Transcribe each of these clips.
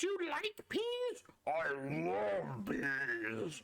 Don't you like peas? I love peas.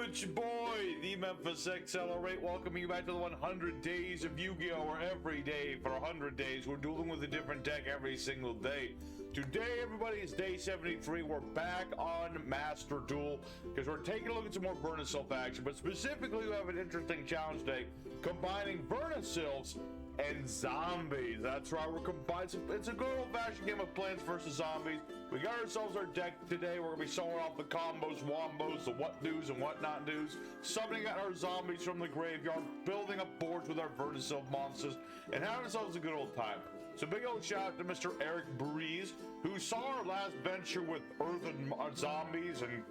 It's your boy, the Memphis Accelerate, welcoming you back to the 100 Days of Yu-Gi-Oh! Where every day for 100 days we're dueling with a different deck every single day. Today, everybody, is day 73. We're back on Master Duel because we're taking a look at some more Vernusylph action, but specifically we have an interesting challenge today combining Vernusylphs and zombies. That's right, we're combining. It's a good old-fashioned game of Plants vs. Zombies. We got ourselves our deck today. We're gonna be showing off the combos, wombos, the what do's and what not do's, summoning out our zombies from the graveyard, building up boards with our Vernusylph monsters, and having ourselves a good old time. So big old shout out to Mr. Eric Breeze, who saw our last venture with Earth and Zombies and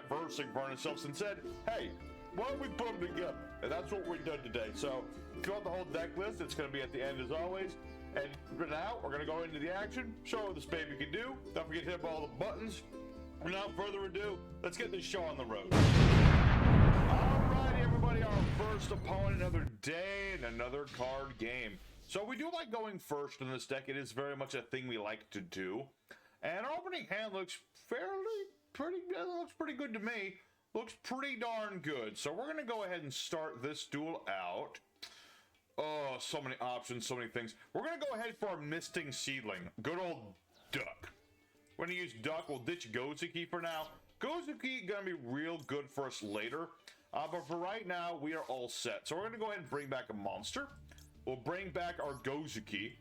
versing Vernusylphs and said, hey, why don't we put them together? And that's what we've done today. So if you want the whole deck list, it's going to be at the end as always. And for now, we're going to go into the action, show what this baby can do. Don't forget to hit all the buttons. And without further ado, let's get this show on the road. Alrighty, everybody, our first opponent, another day and another card game. So we do like going first in this deck. It is very much a thing we like to do. And our opening hand looks pretty good to me. Looks pretty darn good. So we're going to go ahead and start this duel out. Oh, so many options, so many things. We're going to go ahead for our Misting Seedling. Good old Duck. We're going to use Duck. We'll ditch Gozuki for now. Gozuki going to be real good for us later. But for right now, we are all set. So we're going to go ahead and bring back a monster. We'll bring back our Gozuki.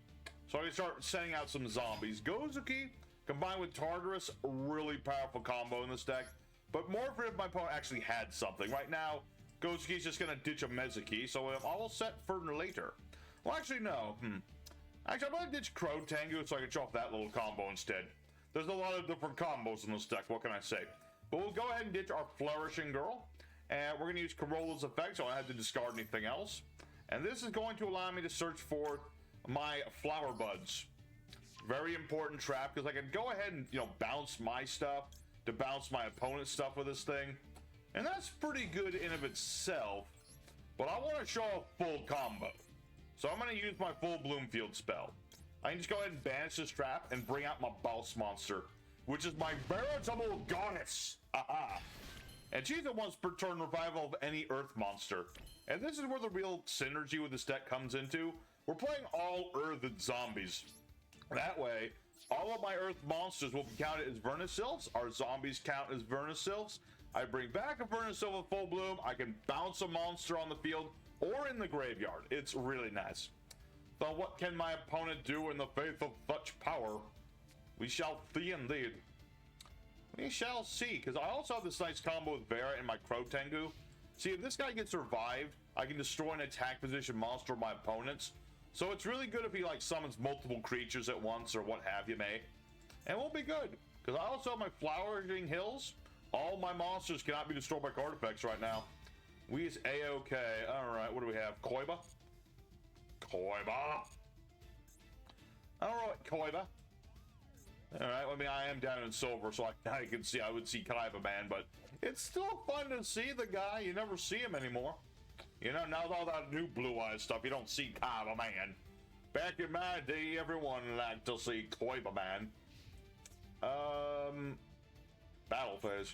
So I can start sending out some zombies. Gozuki combined with Tartarus, really powerful combo in this deck. But more for if my opponent actually had something. Right now, Gozuki's just going to ditch a Mezuki, so I'm all set for later. Well, actually, no. Actually, I'm going to ditch Crow Tengu so I can show off that little combo instead. There's a lot of different combos in this deck, what can I say? But we'll go ahead and ditch our Flourishing Girl. And we're going to use Corolla's effect, so I don't have to discard anything else. And this is going to allow me to search for my Flower Buds. Very important trap, because I can go ahead and, bounce my stuff to bounce my opponent's stuff with this thing. And that's pretty good in of itself, but I want to show a full combo. So I'm going to use my full Bloomfield spell. I can just go ahead and banish this trap and bring out my boss monster, which is my veritable goddess. Aha. And she's a once per turn revival of any earth monster. And this is where the real synergy with this deck comes into. We're playing all earthed zombies. That way, all of my earth monsters will be counted as Vernusylphs. Our zombies count as Vernusylphs. I bring back a Vernusylph with full bloom. I can bounce a monster on the field or in the graveyard. It's really nice. So what can my opponent do in the face of such power? We shall see indeed. We shall see, because I also have this nice combo with Vera and my Crow Tengu. See, if this guy gets revived, I can destroy an attack position monster of my opponent's. So it's really good if he summons multiple creatures at once or what have you may. And we'll be good, because I also have my Flowering Hills. All my monsters cannot be destroyed by card effects right now. We is A-okay. Alright, what do we have? Koiba? Koiba! Alright, Koiba. Alright, I mean, I am down in silver, so I can see, I would see Kaiba Man, but it's still fun to see the guy. You never see him anymore. Now with all that new Blue Eyes stuff, you don't see Kaiba Man. Back in my day, everyone liked to see Koiba Man. Battle phase.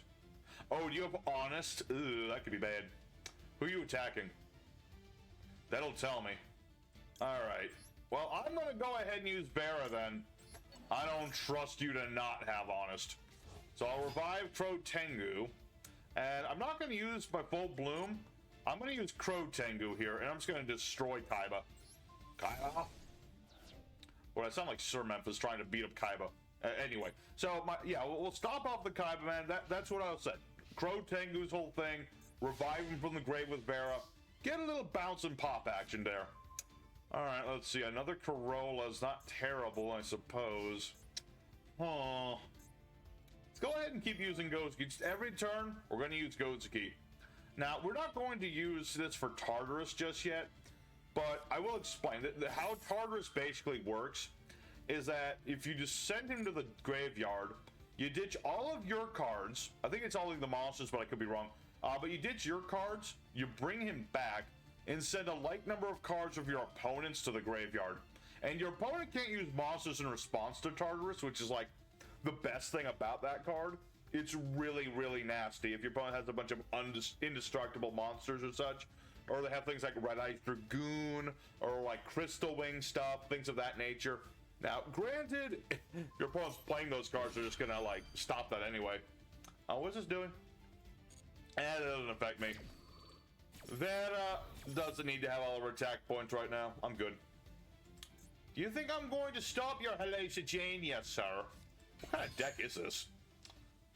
Oh, do you have Honest? Ugh, that could be bad. Who are you attacking? That'll tell me. Alright. Well, I'm going to go ahead and use Vera then. I don't trust you to not have Honest. So I'll revive Crow Tengu. And I'm not going to use my full bloom. I'm going to use Crow Tengu here. And I'm just going to destroy Kaiba. Kaiba? Well, I sound like Sir Memphis trying to beat up Kaiba. Anyway, so yeah, we'll stop off the Kaiba man. That's what I said. Crow Tengu's whole thing, revive him from the grave with Vera, get a little bounce and pop action there. All right, let's see. Another Corolla's not terrible, I suppose. Huh. Let's go ahead and keep using Gozuki. Just every turn, we're going to use Gozuki. Now, we're not going to use this for Tartarus just yet, but I will explain how Tartarus basically works is that if you just send him to the graveyard, you ditch all of your cards. I think it's only the monsters, but I could be wrong. But you ditch your cards, you bring him back, and send a like number of cards of your opponents to the graveyard. And your opponent can't use monsters in response to Tartarus, which is like the best thing about that card. It's really, really nasty if your opponent has a bunch of indestructible monsters or such, or they have things like Red Eye Dragoon, or like Crystal Wing stuff, things of that nature. Now, granted, your opponent's playing those cards, they're just gonna like stop that anyway. What's this doing? That doesn't affect me. That doesn't need to have all of our attack points right now. I'm good. Do you think I'm going to stop your hallucination, sir? What kind of deck is this?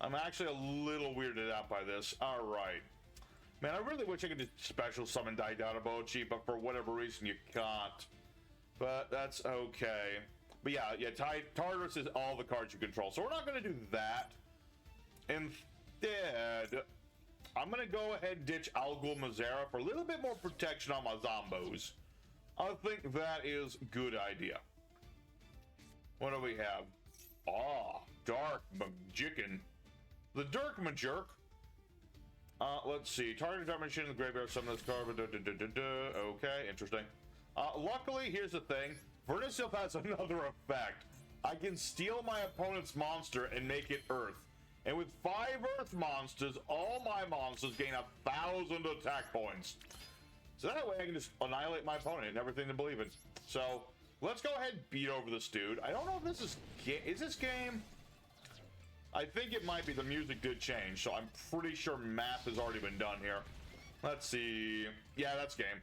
I'm actually a little weirded out by this. All right. Man, I really wish I could just special summon Daidarabochi, but for whatever reason you can't. But that's okay. But yeah, Tartarus is all the cards you control. So we're not going to do that. Instead, I'm going to go ahead and ditch Algul Mazera for a little bit more protection on my Zombos. I think that is a good idea. What do we have? Dark Magician. The Dirk Majork. Let's see. Target time machine in the graveyard, summon this card. Okay, interesting. Luckily, here's the thing. Vernusylph has another effect. I can steal my opponent's monster and make it Earth. And with 5 Earth monsters, all my monsters gain 1,000 attack points. So that way I can just annihilate my opponent and everything to believe in. So let's go ahead and beat over this dude. I don't know if this is this game? I think it might be. The music did change, so I'm pretty sure math has already been done here. Let's see. Yeah, that's game.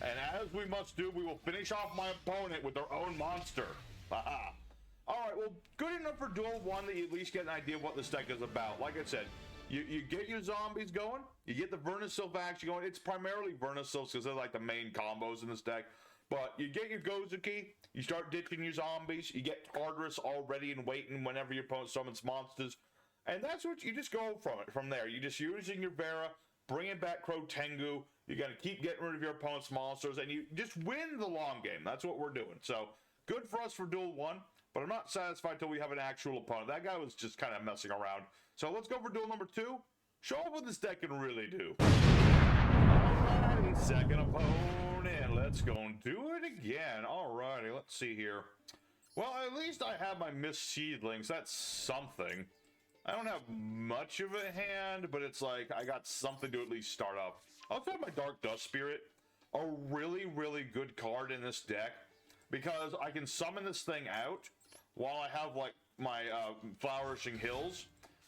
And as we must do, we will finish off my opponent with their own monster. Haha. Alright, well, good enough for Duel 1 that you at least get an idea of what this deck is about. Like I said, you get your zombies going, you get the Vernusylph action going. It's primarily Vernusylphs because they're like the main combos in this deck. But you get your Gozuki, you start ditching your zombies, you get Tartarus all ready and waiting whenever your opponent summons monsters. And that's what you just go from there. You're just using your Vera, bringing back Crow Tengu, you're going to keep getting rid of your opponent's monsters, and you just win the long game. That's what we're doing. So, good for us for Duel 1, but I'm not satisfied until we have an actual opponent. That guy was just kind of messing around. So, let's go for Duel number 2. Show off what this deck can really do. Alrighty, second opponent. Let's go and do it again. Alrighty, let's see here. Well, at least I have my Mist Seedlings. That's something. I don't have much of a hand, but it's like I got something to at least start off. I also have my Dark Dust Spirit, a really, really good card in this deck, because I can summon this thing out while I have like my Flourishing Hills,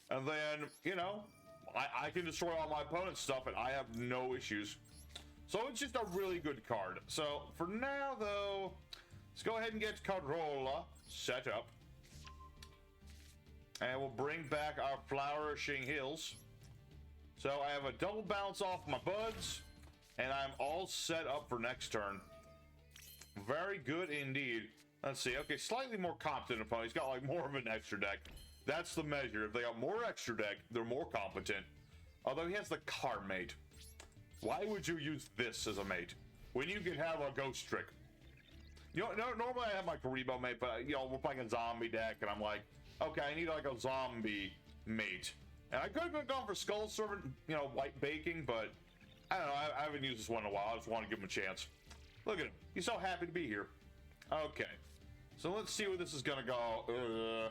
and then, you know, I can destroy all my opponent's stuff and I have no issues. So it's just a really good card. So for now though, let's go ahead and get Corolla set up. And we'll bring back our Flourishing Hills. So I have a double bounce off my buds, and I'm all set up for next turn. Very good indeed. Let's see. Okay, slightly more competent opponent. He's got like more of an extra deck. That's the measure. If they got more extra deck, they're more competent. Although he has the car mate. Why would you use this as a mate when you can have a ghost trick? You know, normally I have my Karibo mate, but you know, we're playing a zombie deck, and I'm like, okay, I need like a zombie mate. And I could have gone for Skull Servant, you know, White Baking, but I don't know, I haven't used this one in a while. I just want to give him a chance. Look at him. He's so happy to be here. Okay. So let's see where this is going to go.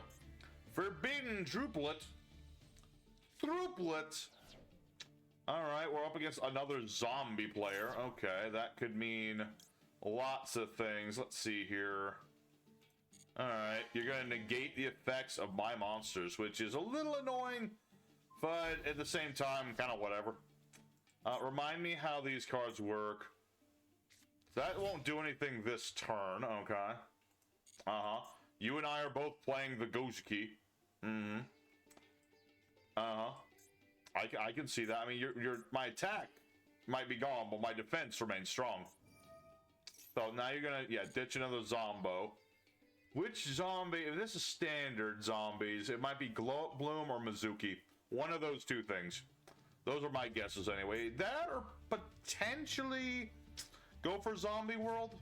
Forbidden Druplet. Druplet. Alright, we're up against another zombie player. Okay, that could mean lots of things. Let's see here. Alright, you're going to negate the effects of my monsters, which is a little annoying, but at the same time, kind of whatever. Remind me how these cards work. That won't do anything this turn, okay. You and I are both playing the Gozuki. Mm-hmm. Uh-huh. I can see that. I mean, my attack might be gone, but my defense remains strong. So now you're gonna, yeah, ditch another Zombo. Which zombie? If this is standard zombies, it might be Glow Bloom or Mizuki. One of those two things. Those are my guesses anyway. That or potentially go for Zombie World?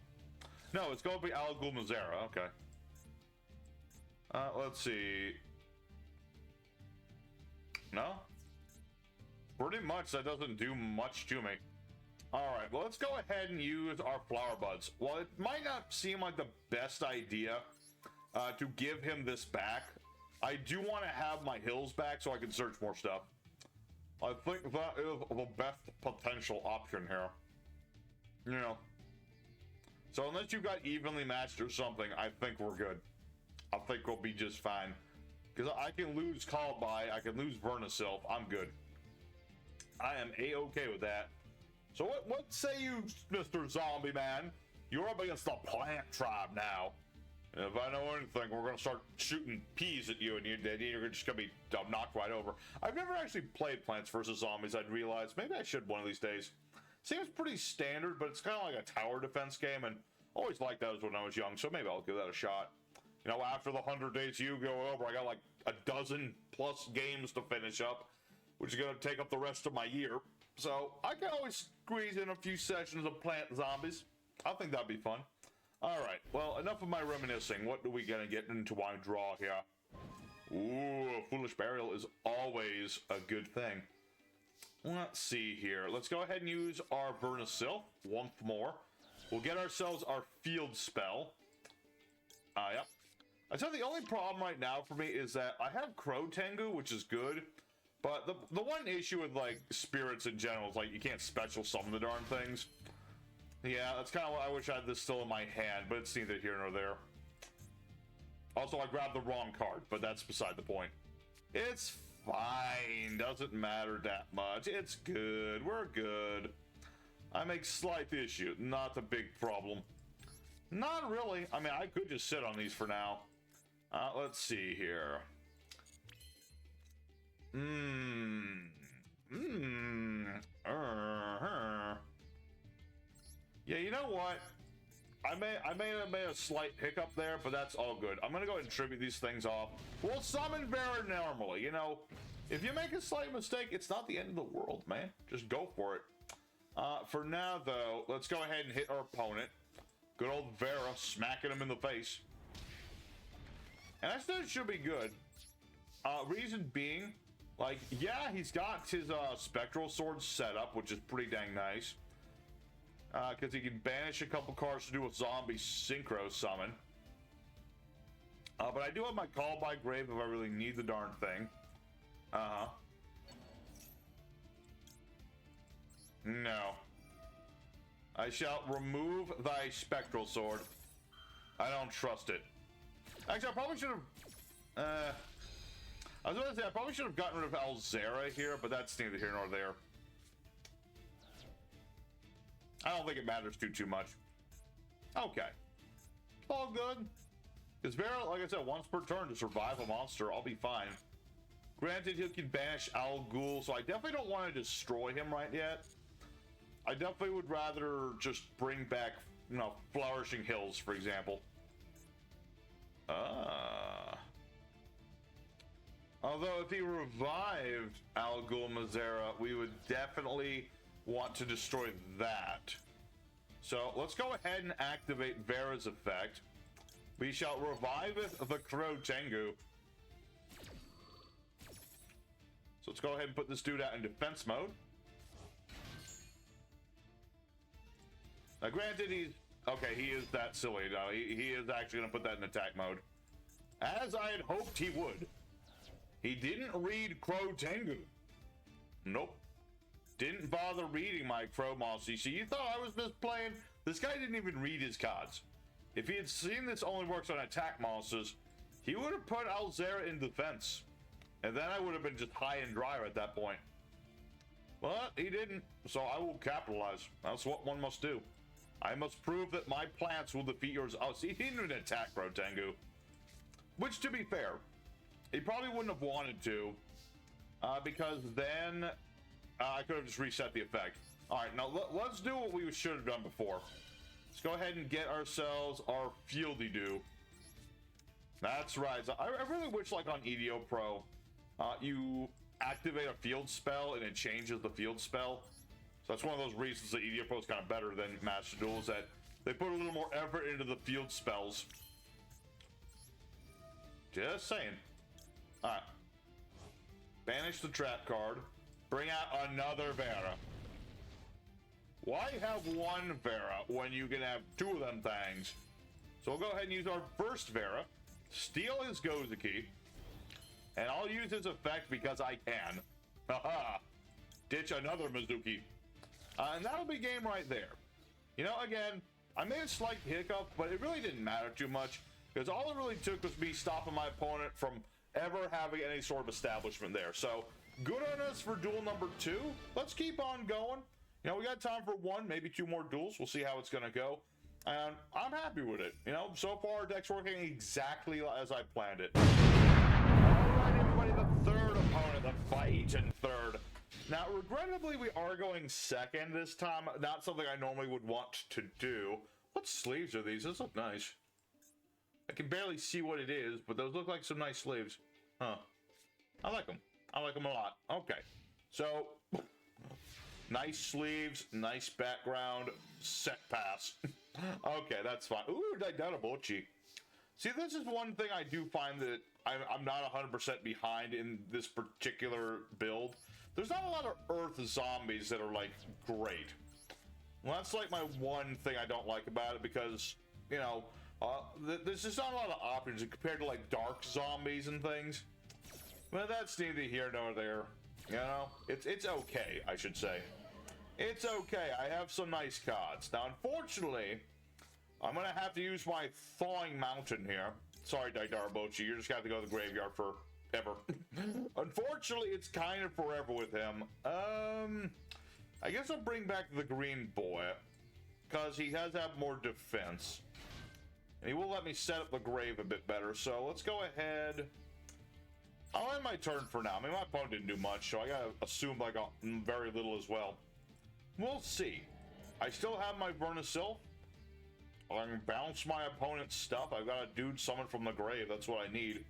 No, it's going to be Al Ghul Mazera. Okay. Let's see. No? Pretty much that doesn't do much to me. Alright, well, let's go ahead and use our Flower Buds. While it might not seem like the best idea to give him this back, I do want to have my hills back so I can search more stuff. I think that is the best potential option here. You know. So unless you've got evenly matched or something, I think we're good. I think we'll be just fine. Because I can lose Call By, I can lose Vernusylph, I'm good. I am A-okay with that. So what say you, Mr. Zombie Man? You're up against the plant tribe now. And if I know anything, we're gonna start shooting peas at you, and you're just gonna be knocked right over. I've never actually played Plants vs. Zombies. I'd realize maybe I should one of these days. Seems pretty standard, but it's kind of like a tower defense game, and always liked those when I was young. So maybe I'll give that a shot. You know, after the 100 days you go over, I got like a dozen plus games to finish up, which is gonna take up the rest of my year. So I can always squeeze in a few sessions of Plant Zombies. I think that'd be fun. All right, well, enough of my reminiscing. What are we gonna get into our draw here? Ooh, a Foolish Burial is always a good thing. Let's see here. Let's go ahead and use our Vernusylph once more. We'll get ourselves our field spell. Yep. I'd say the only problem right now for me is that I have Crow Tengu, which is good. But the one issue with, like, spirits in general is, like, you can't special summon the darn things. Yeah, that's kind of what I wish I had this still in my hand, but it's neither here nor there. Also, I grabbed the wrong card, but that's beside the point. It's fine. Doesn't matter that much. It's good. We're good. I make slight issue. Not a big problem. Not really. I mean, I could just sit on these for now. Let's see here. Yeah, you know what? I may have made a slight hiccup there, but that's all good. I'm gonna go ahead and tribute these things off. We'll summon Vera normally, you know. If you make a slight mistake, it's not the end of the world, man. Just go for it. For now, though, let's go ahead and hit our opponent. Good old Vera, smacking him in the face. And that still should be good. Reason being, like, yeah, he's got his Spectral Sword set up, which is pretty dang nice. Because he can banish a couple cards to do a zombie synchro summon. But I do have my Call By Grave if I really need the darn thing. No. I shall remove thy Spectral Sword. I don't trust it. Actually, I probably should have... I was going to say, I probably should have gotten rid of Alzera here, but that's neither here nor there. I don't think it matters too much. Okay. All good. Because Vera, like I said, once per turn to survive a monster, I'll be fine. Granted, he can banish Al Ghul, so I definitely don't want to destroy him right yet. I definitely would rather just bring back, you know, Flourishing Hills, for example. Although if he revived Al Ghul Mazera, we would definitely want to destroy that. So let's go ahead and activate Vera's effect. We shall revive the Crow Tengu. So let's go ahead and put this dude out in defense mode. Now granted, he is that silly. No, he is actually going to put that in attack mode. As I had hoped he would. He didn't read Crow Tengu. Nope. Didn't bother reading my Crow Mossy. So you thought I was just playing? This guy didn't even read his cards. If he had seen this only works on attack monsters, he would have put Alzera in defense. And then I would have been just high and dry at that point. But he didn't, so I will capitalize. That's what one must do. I must prove that my plants will defeat yours. Oh, see, he didn't even attack Crow Tengu. Which, to be fair, he probably wouldn't have wanted to, because then I could have just reset the effect. All right, now let's do what we should have done before. Let's go ahead and get ourselves our Fieldy Do. That's right. So I really wish, like on EDO Pro, you activate a field spell and it changes the field spell. So that's one of those reasons that EDO Pro is kind of better than Master Duel, is that they put a little more effort into the field spells. Just saying. All right. Banish the trap card. Bring out another Vera. Why have one Vera when you can have two of them things? So we'll go ahead and use our first Vera. Steal his Gozuki. And I'll use his effect because I can. Haha. Ditch another Mizuki. And that'll be game right there. You know, again, I made a slight hiccup, but it really didn't matter too much, because all it really took was me stopping my opponent from ever having any sort of establishment there. So, good on us for duel number 2. Let's keep on going. You know, we got time for 1, maybe 2 more duels. We'll see how it's going to go. And I'm happy with it. You know, so far our deck's working exactly as I planned it. All right, everybody, the third opponent, the fight in third. Now, regrettably, we are going second this time. Not something I normally would want to do. What sleeves are these? Those look nice. I can barely see what it is, but those look like some nice sleeves. Huh. I like them. I like them a lot. Okay. So, nice sleeves, nice background, set pass. Okay, that's fine. Ooh, Daidarabochi. See, this is one thing I do find that I'm not 100% behind in this particular build. There's not a lot of Earth zombies that are, like, great. Well, that's, like, my one thing I don't like about it, because, you know, there's just not a lot of options compared to, like, dark zombies and things. But that's neither here nor there. You know? It's okay, I should say. It's okay. I have some nice cards. Now, unfortunately, I'm going to have to use my Thawing Mountain here. Sorry, Daidarabochi. You're just going to have to go to the graveyard forever. Unfortunately, it's kind of forever with him. I guess I'll bring back the green boy, because he has to have more defense. And he will let me set up the grave a bit better. So let's go ahead. I'll end my turn for now. I mean, my opponent didn't do much, so I gotta assume like very little as well. We'll see. I still have my Vernusylph. I can bounce my opponent's stuff. I've got a dude summoned from the grave. That's what I need.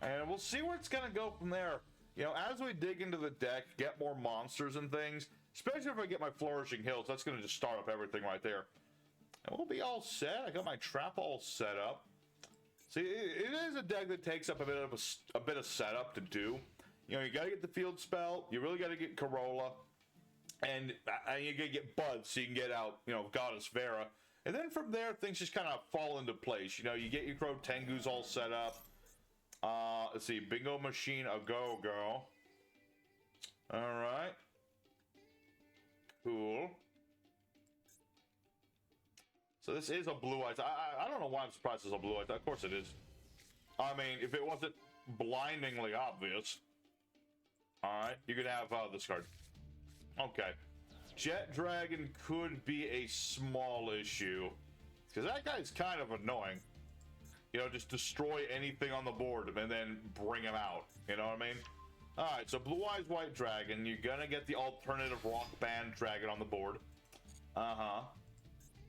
And we'll see where it's going to go from there. You know, as we dig into the deck, get more monsters and things, especially if I get my Flourishing Hills, that's going to just start up everything right there. And we'll be all set. I got my trap all set up. See, it is a deck that takes up a bit of setup to do. You know, you got to get the field spell. You really got to get Corolla. And you got to get Bud so you can get out, you know, Goddess Vera. And then from there, things just kind of fall into place. You know, you get your Crow Tengus all set up. Let's see, Bingo Machine, a go-go. All right. Cool. So this is a Blue Eyes. I don't know why I'm surprised it's a Blue Eyes. Of course it is. I mean, if it wasn't blindingly obvious. All right, you can have this card. Okay. Jet Dragon could be a small issue, because that guy's kind of annoying. You know, just destroy anything on the board and then bring him out. You know what I mean? Alright, so Blue Eyes White Dragon. You're gonna get the alternative Rock Band Dragon on the board. Uh-huh.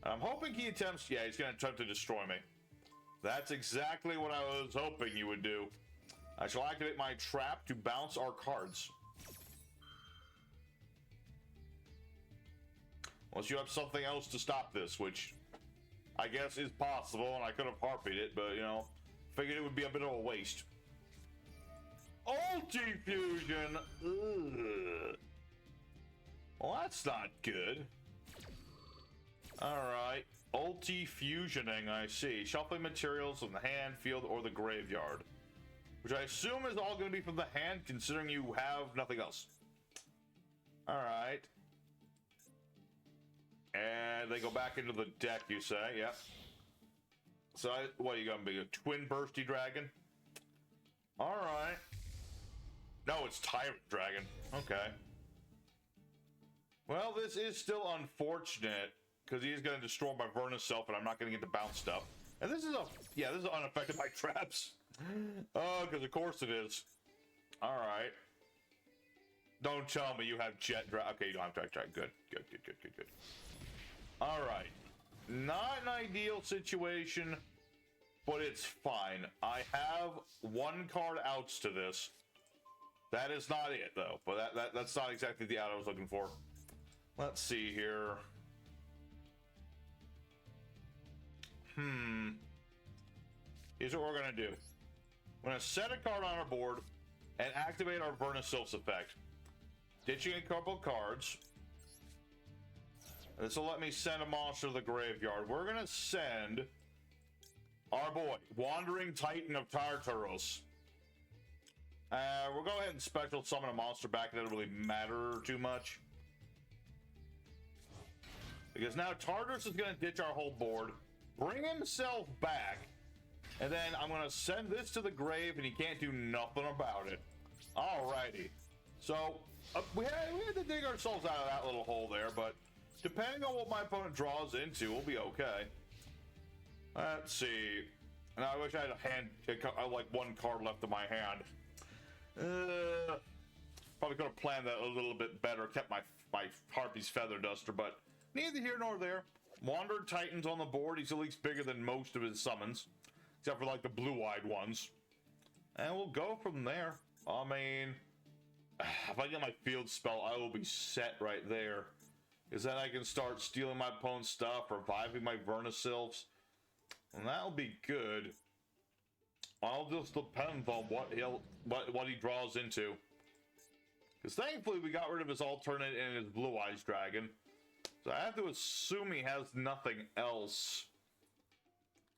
I'm hoping he attempts... Yeah, he's gonna attempt to destroy me. That's exactly what I was hoping you would do. I shall activate my trap to bounce our cards. Unless you have something else to stop this, which I guess is possible, and I could have harpied it, but, you know, figured it would be a bit of a waste. Ulti-fusion! Ugh. Well, that's not good. Alright. Ulti-fusioning, I see. Shuffling materials from the hand, field, or the graveyard. Which I assume is all going to be from the hand, considering you have nothing else. Alright. And they go back into the deck, you say? Yep. So, what are you gonna be? A twin bursty dragon? Alright. No, it's Tyrant Dragon. Okay. Well, this is still unfortunate, because he's gonna destroy my Vernusylph, and I'm not gonna get to bounce stuff. And this is this is unaffected by traps. Oh, because of course it is. All right. Don't tell me you have jet drag. Okay, you don't have jet drag. Good. All right. Not an ideal situation, but it's fine. I have 1 card outs to this. That is not it, though. But that's not exactly the out I was looking for. Let's see here. Here's what we're going to do. We're going to set a card on our board and activate our Vernusylph effect. Ditching a couple cards. This will let me send a monster to the graveyard. We're going to send our boy, Wandering Titan of Tartarus. We'll go ahead and special summon a monster back. It doesn't really matter too much. Because now Tartarus is going to ditch our whole board, bring himself back, and then I'm going to send this to the grave, and he can't do nothing about it. Alrighty. So, we had to dig ourselves out of that little hole there, but depending on what my opponent draws into, we'll be okay. Let's see. And I wish I had like 1 card left in my hand. Probably could have planned that a little bit better, kept my Harpy's Feather Duster, but neither here nor there. Wandered Titan's on the board. He's at least bigger than most of his summons, except for like the blue-eyed ones. And we'll go from there. I mean, if I get my field spell, I will be set right there. Because then I can start stealing my opponent's stuff, reviving my Vernusylphs, and that'll be good. I'll just depend on what he draws into. Because thankfully we got rid of his alternate and his Blue Eyes Dragon. So I have to assume he has nothing else.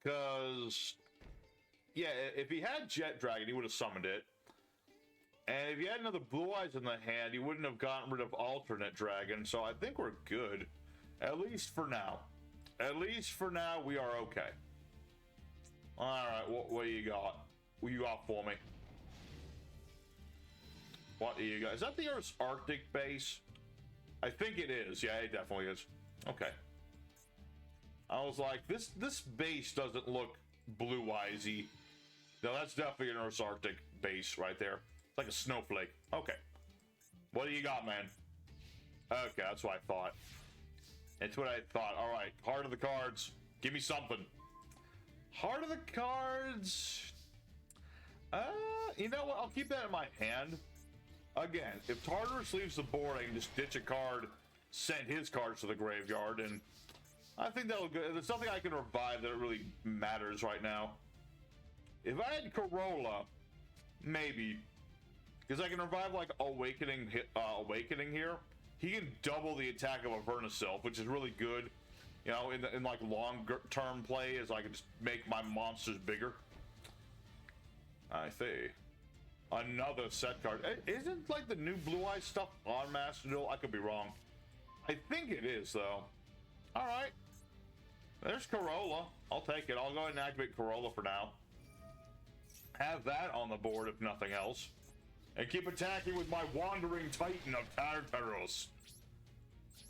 Because, yeah, if he had Jet Dragon, he would have summoned it. And if he had another Blue Eyes in the hand, he wouldn't have gotten rid of alternate Dragon. So I think we're good. At least for now. At least for now, we are okay. Alright, what do you got? What you got for me? What do you got? Is that the Earth's Arctic base? I think it is. Yeah, it definitely is. Okay. I was like, this base doesn't look blue-eyesy. No, that's definitely an Earth's Arctic base right there. It's like a snowflake. Okay. What do you got, man? Okay, that's what I thought. It's what I thought. All right, heart of the cards. Give me something. Heart of the cards. You know what? I'll keep that in my hand. Again, if Tartarus leaves the board, I can just ditch a card, send his cards to the graveyard, and I think that'll go. There's nothing I can revive that really matters right now. If I had Corolla, maybe, because I can revive like Awakening here. He can double the attack of a Vernusylph, which is really good. You know, in like long-term play, as I can just make my monsters bigger. I see. Another set card. Isn't like the new Blue Eyes stuff on Master Duel? I could be wrong. I think it is though. All right. There's Corolla. I'll take it. I'll go ahead and activate Corolla for now. Have that on the board if nothing else. And keep attacking with my Wandering Titan of Tartarus.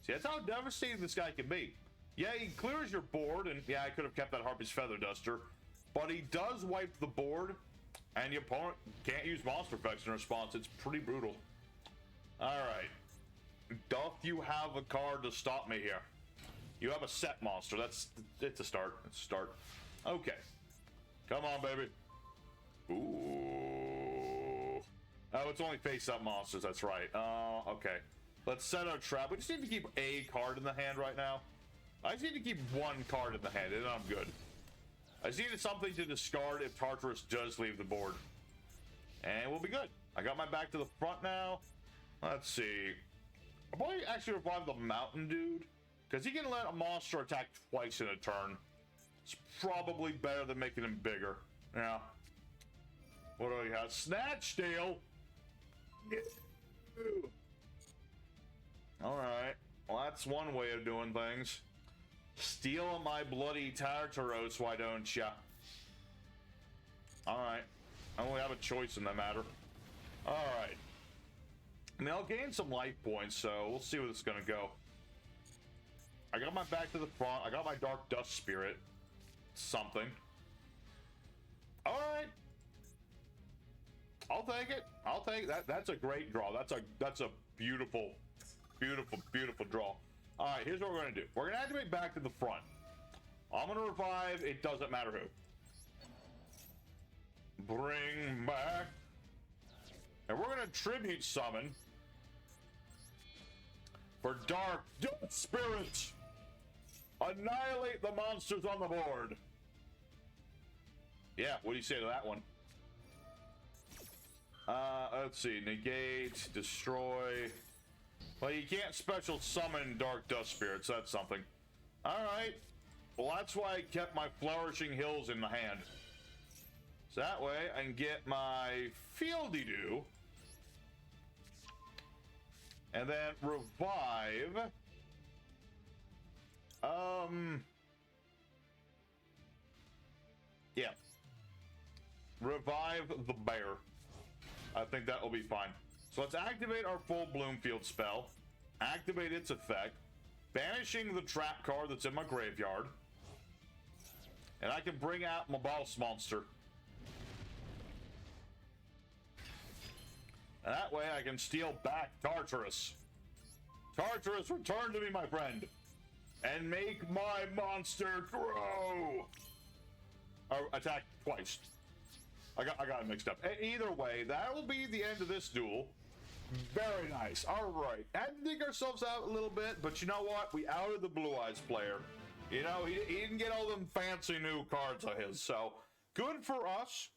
See, that's how devastating this guy can be. Yeah, he clears your board, and yeah, I could have kept that Harpy's Feather Duster, but he does wipe the board, and your opponent can't use monster effects in response. It's pretty brutal. Alright. Doth you have a card to stop me here? You have a set monster. It's a start. It's a start. Okay. Come on, baby. Ooh. Oh, it's only face-up monsters. That's right. Okay. Let's set our trap. We just need to keep a card in the hand right now. I just need to keep 1 card in the hand, and I'm good. I just needed something to discard if Tartarus does leave the board. And we'll be good. I got my back to the front now. Let's see. I'll probably actually revive the Mountain Dude, because he can let a monster attack twice in a turn. It's probably better than making him bigger. Yeah. What do we have? Snatch Steal! Alright. Well, that's one way of doing things. Steal my bloody Tartarus, why don't ya? Alright. I only have a choice in that matter. Alright. I mean, I'll gain some life points, so we'll see where this is gonna go. I got my back to the front. I got my Dark Dust Spirit. Something. Alright. I'll take it. I'll take that. That's a great draw. That's a beautiful, beautiful, beautiful draw. All right, here's what we're gonna do. We're gonna activate back to the front. I'm gonna revive. It doesn't matter who. Bring back, and we're gonna tribute summon for Dark Spirit. Annihilate the monsters on the board. Yeah, what do you say to that one? Let's see. Negate, destroy. Well, you can't special summon Dark Dust Spirits. That's something. All right. Well, that's why I kept my Flourishing Hills in the hand. So that way I can get my Fieldy-Doo. And then revive. Yeah. Revive the bear. I think that will be fine. So let's activate our full Bloomfield spell. Activate its effect. Banishing the trap card that's in my graveyard. And I can bring out my boss monster. And that way I can steal back Tartarus. Tartarus, return to me, my friend. And make my monster grow. Or attack twice. I got it mixed up. Either way, that will be the end of this duel. Very nice. All right. Had to dig ourselves out a little bit, but you know what? We outed the Blue Eyes player. You know, he didn't get all them fancy new cards of his, so good for us.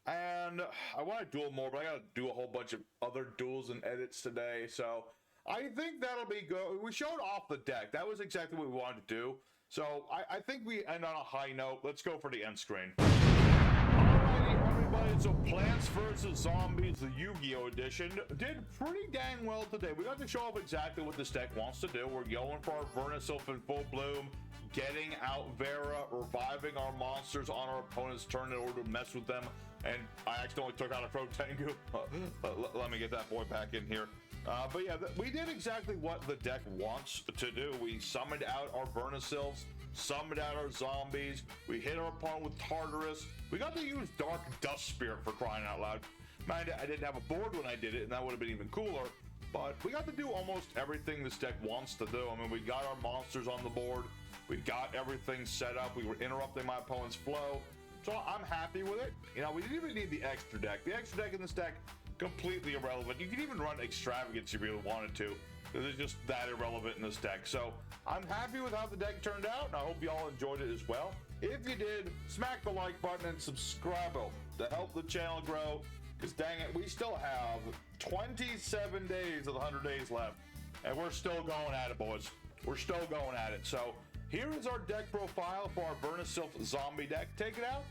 And I want to duel more, but I got to do a whole bunch of other duels and edits today, so I think that'll be good. We showed off the deck. That was exactly what we wanted to do. So I think we end on a high note. Let's go for the end screen. Alrighty, everybody. So Plants vs. Zombies, the Yu-Gi-Oh! Edition, did pretty dang well today. We got to show off exactly what this deck wants to do. We're going for our Vernusylph in full bloom, getting out Vera, reviving our monsters on our opponent's turn in order to mess with them. And I accidentally took out a Pro Tengu. Let me get that boy back in here. But yeah, we did exactly what the deck wants to do. We summoned out our Vernusylphs, summoned out our zombies. We hit our opponent with Tartarus. We got to use Dark Dust Spirit for crying out loud. Mind, I didn't have a board when I did it, and that would have been even cooler. But we got to do almost everything this deck wants to do. I mean, we got our monsters on the board. We got everything set up. We were interrupting my opponent's flow. So I'm happy with it. You know, we didn't even need the extra deck. The extra deck in this deck, completely irrelevant. You can even run Extravagance if you really wanted to. It's just that irrelevant in this deck. So I'm happy with how the deck turned out, and I hope you all enjoyed it as well. If you did, smack the like button and subscribe to help the channel grow. Because dang it, we still have 27 days of the 100 days left. And we're still going at it, boys. We're still going at it. So here is our deck profile for our Vernusylph zombie deck. Take it out.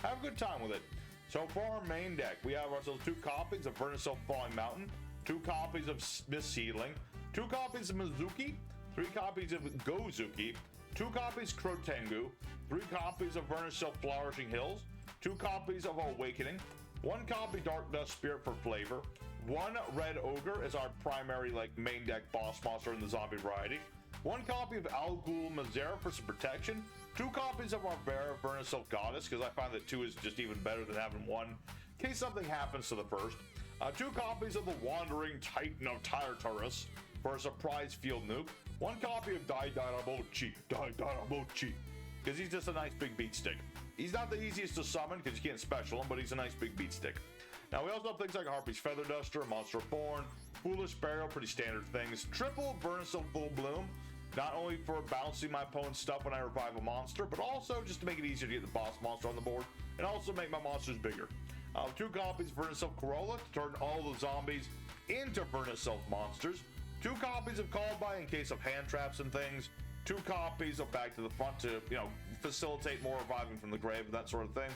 Have a good time with it. So for our main deck, we have ourselves 2 copies of Vernusylph Falling Mountain, 2 copies of Miss Seedling, 2 copies of Mizuki, 3 copies of Gozuki, 2 copies Crotengu, 3 copies of Vernusylph Flourishing Hills, 2 copies of Awakening, 1 copy Dark Dust Spirit for flavor, 1 Red Ogre as our primary main deck boss monster in the zombie variety, 1 copy of Al Ghul Mazera for some protection, 2 copies of our Vera Vernusylph Goddess, because I find that 2 is just even better than having 1, in case something happens to the first. 2 copies of the Wandering Titan of Tartarus for a surprise field nuke. 1 copy of Dai Darabochi, because he's just a nice big beat stick. He's not the easiest to summon because you can't special him, but he's a nice big beat stick. Now we also have things like Harpy's Feather Duster, Monster Born, Foolish Burial, pretty standard things. Triple Vernusylph Full Bloom, not only for bouncing my opponent's stuff when I revive a monster, but also just to make it easier to get the boss monster on the board, and also make my monsters bigger. 2 copies of Vernusylph Corolla to turn all the zombies into Vernusylph monsters. 2 copies of Called By in case of hand traps and things. 2 copies of Back to the Front to, facilitate more reviving from the grave and that sort of thing.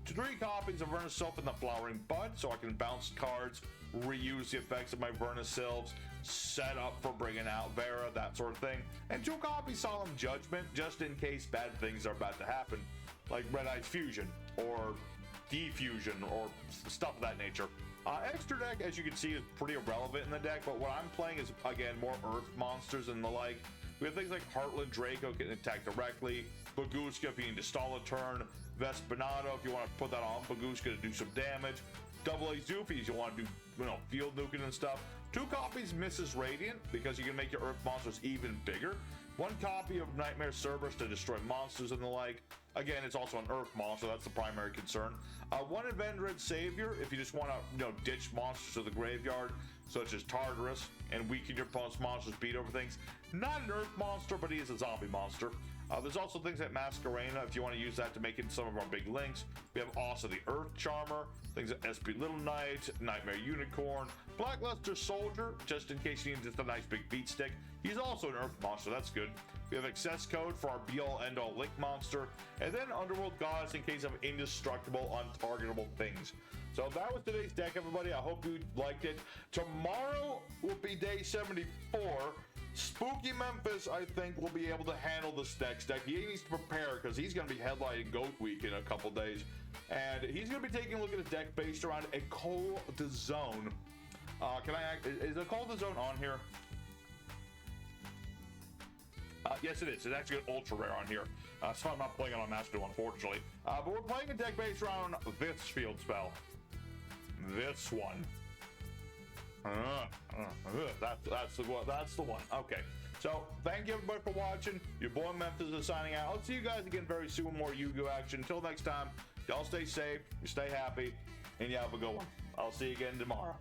3 copies of Vernusylph in the Flowering Bud, so I can bounce cards, reuse the effects of my Vernusylphs, set up for bringing out Vera, that sort of thing. And 2 copies Solemn Judgment, just in case bad things are about to happen, like Red Eyes Fusion, or Defusion, or stuff of that nature. Extra deck, as you can see, is pretty irrelevant in the deck, but what I'm playing is, again, more Earth monsters and the like. We have things like Heartland Draco getting attacked directly, Baguska if you need to stall a turn, Vespanado if you want to put that on Baguska to do some damage, double A Zoofies, you want to do, you know, field nuking and stuff. 2 copies Mrs. Radiant, because you can make your Earth monsters even bigger. 1 copy of Nightmare Cerberus to destroy monsters and the like. Again, it's also an Earth monster, that's the primary concern. 1 Avenged Savior, if you just want to, you know, ditch monsters to the graveyard, such as Tartarus, and weaken your opponent's monsters, beat over things. Not an Earth monster, but he is a zombie monster. There's also things like Masquerena, if you want to use that to make it some of our big links. We have also the Earth Charmer, things like SP Little Knight, Nightmare Unicorn, Blackluster Soldier, just in case you need just a nice big beat stick. He's also an Earth monster, that's good. We have access code for our be-all end-all link monster, and then Underworld Goddess in case of indestructible, untargetable things. So that was today's deck, everybody. I hope you liked it. Tomorrow will be day 74. Spooky Memphis, I think, will be able to handle this next deck. He needs to prepare because he's going to be headlining Goat Week in a couple days. And he's going to be taking a look at a deck based around a Cold Zone. Is a Cold Zone on here? Yes, it is. It's actually an ultra rare on here. So I'm not playing it on Master Duel, unfortunately. But we're playing a deck based around this field spell. This one. That's the one. Okay. So thank you everybody for watching. Your boy Memphis is signing out. I'll see you guys again very soon. More Yu-Gi-Oh action. Until next time, y'all stay safe, you stay happy, and you have a good one. I'll see you again tomorrow.